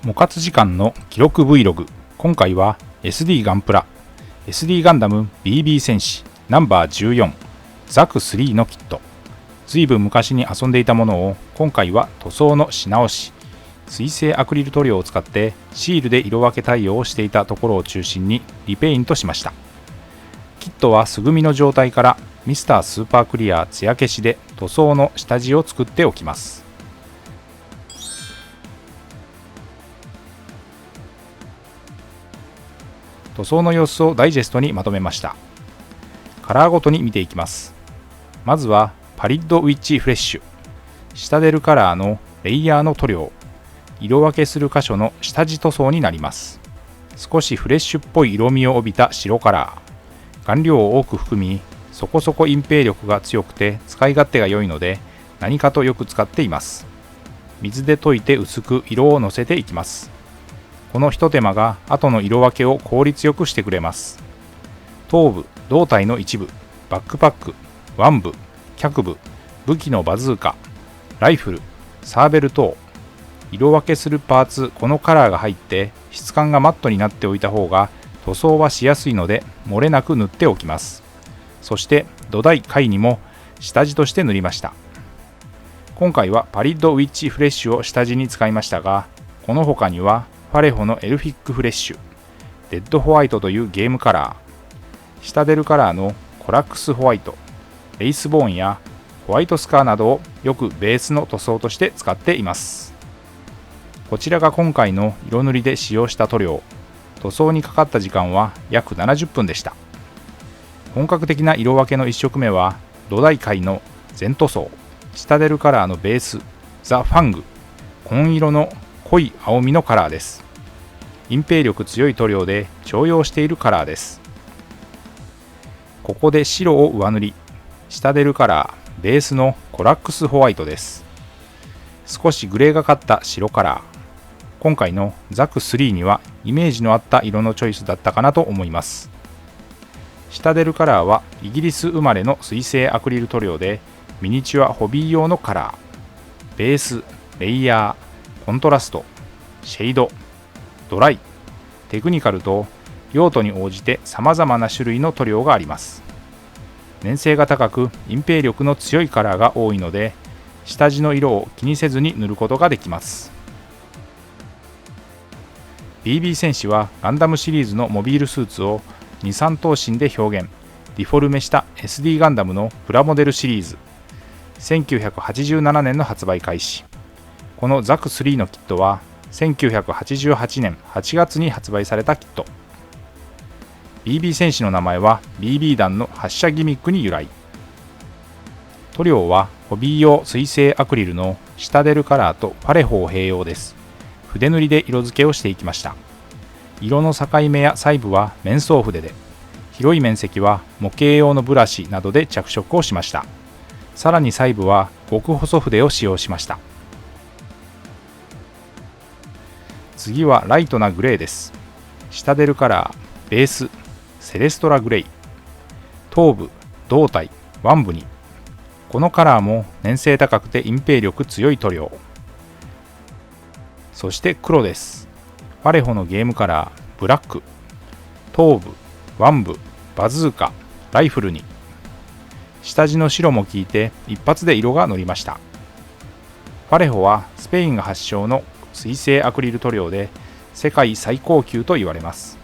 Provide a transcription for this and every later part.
モカツ時間の記録 Vlog。今回は SD ガンプラ SD ガンダム BB 戦士ナンバー14ザク3のキット。ずいぶん昔に遊んでいたものを今回は塗装のし直し、水性アクリル塗料を使ってシールで色分け対応をしていたところを中心にリペイントしました。キットは素組みの状態からミスタースーパークリア艶消しで塗装の下地を作っておきます。塗装の様子をダイジェストにまとめました。カラーごとに見ていきます。まずはパリッドウィッチフレッシュ、下出るカラーのレイヤーの塗料、色分けする箇所の下地塗装になります。少しフレッシュっぽい色味を帯びた白カラー、顔料を多く含みそこそこ隠蔽力が強くて使い勝手が良いので何かとよく使っています。水で溶いて薄く色をのせていきます。このひと手間が後の色分けを効率よくしてくれます。頭部、胴体の一部、バックパック、腕部、脚部、武器のバズーカ、ライフル、サーベル等、色分けするパーツ、このカラーが入って質感がマットになっておいた方が塗装はしやすいので漏れなく塗っておきます。そして土台貝にも下地として塗りました。今回はパリッドウィッチフレッシュを下地に使いましたが、この他にはファレホのエルフィックフレッシュ、デッドホワイトというゲームカラー、下出るカラーのコラックスホワイト、レイスボーンやホワイトスカーなどをよくベースの塗装として使っています。こちらが今回の色塗りで使用した塗料。塗装にかかった時間は約70分でした。本格的な色分けの1色目は土台貝の全塗装、下出るカラーのベースザ・ファング、紺色の濃い青みのカラーです。隠蔽力強い塗料で重用しているカラーです。ここで白を上塗り、下出るカラーベースのコラックスホワイトです。少しグレーがかった白カラー。今回のザク3にはイメージのあった色のチョイスだったかなと思います。下出るカラーはイギリス生まれの水性アクリル塗料でミニチュアホビー用のカラー。ベース、レイヤー、コントラスト、シェード、ドライ、テクニカルと用途に応じて様々な種類の塗料があります。粘性が高く隠蔽力の強いカラーが多いので下地の色を気にせずに塗ることができます。 BB 戦士はガンダムシリーズのモビールスーツを2、3頭身で表現、ディフォルメした SD ガンダムのプラモデルシリーズ。1987年の発売開始。このザク3のキットは1988年8月に発売されたキット。 BB 戦士の名前は BB 弾の発射ギミックに由来。塗料はホビー用水性アクリルの下出るカラーとパレホー併用です。筆塗りで色付けをしていきました。色の境目や細部は面相筆で、広い面積は模型用のブラシなどで着色をしました。さらに細部は極細筆を使用しました。次はライトなグレーです。下出るカラーベースセレストラグレイ、頭部、胴体、腕部に。このカラーも粘性高くて隠蔽力強い塗料。そして黒です。ファレホのゲームカラーブラック、頭部、腕部、バズーカ、ライフルに。下地の白も効いて一発で色が乗りました。ファレホはスペインが発祥の水性アクリル塗料で世界最高級と言われます。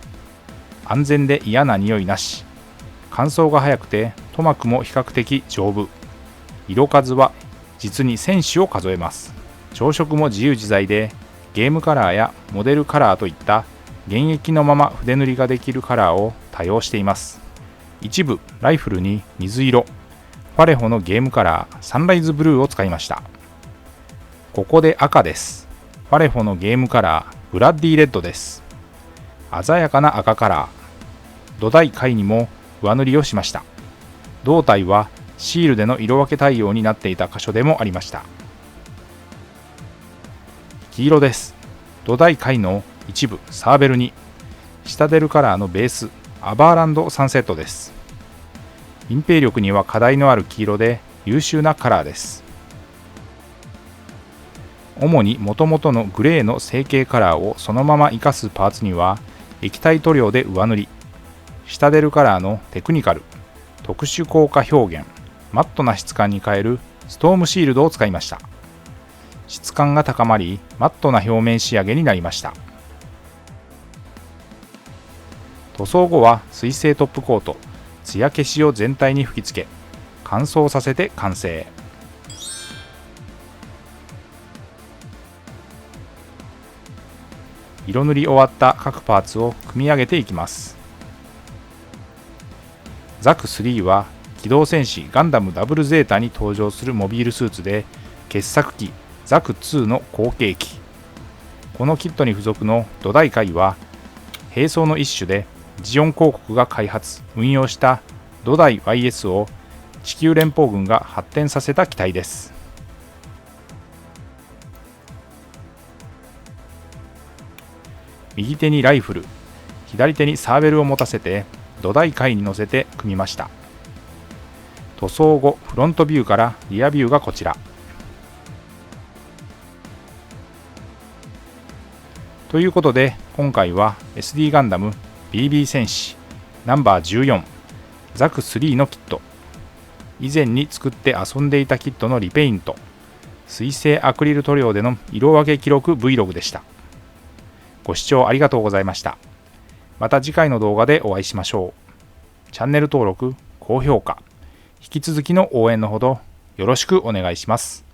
安全で嫌な匂いなし、乾燥が早くて塗膜も比較的丈夫。色数は実に1000種を数えます。調色も自由自在でゲームカラーやモデルカラーといった現役のまま筆塗りができるカラーを多用しています。一部ライフルに水色、ファレホのゲームカラーサンライズブルーを使いました。ここで赤です。ファレホのゲームカラーブラッディレッドです。鮮やかな赤カラー。土台貝にも上塗りをしました。胴体はシールでの色分け対応になっていた箇所でもありました。黄色です。土台貝の一部サーベルに。下出るカラーのベースアバーランドサンセットです。隠蔽力には課題のある黄色で優秀なカラーです。主に元々のグレーの成形カラーをそのまま活かすパーツには液体塗料で上塗り、シタデルカラーのテクニカル、特殊効果表現、マットな質感に変えるストームシールドを使いました。質感が高まり、マットな表面仕上げになりました。塗装後は水性トップコート、ツヤ消しを全体に吹き付け、乾燥させて完成。色塗り終わった各パーツを組み上げていきます。ザク3は機動戦士ガンダムダブルゼータに登場するモビールスーツで、傑作機ザク2の後継機。このキットに付属の土台階は兵装の一種で、ジオン公国が開発運用した土台 YS を地球連邦軍が発展させた機体です。右手にライフル、左手にサーベルを持たせて土台階に乗せて組みました。塗装後フロントビューからリアビューがこちら。ということで今回は SD ガンダム BB 戦士ナンバー14ザク3のキット、以前に作って遊んでいたキットのリペイント、水性アクリル塗料での色分け記録 Vlog でした。ご視聴ありがとうございました。また次回の動画でお会いしましょう。チャンネル登録、高評価、引き続きの応援のほどよろしくお願いします。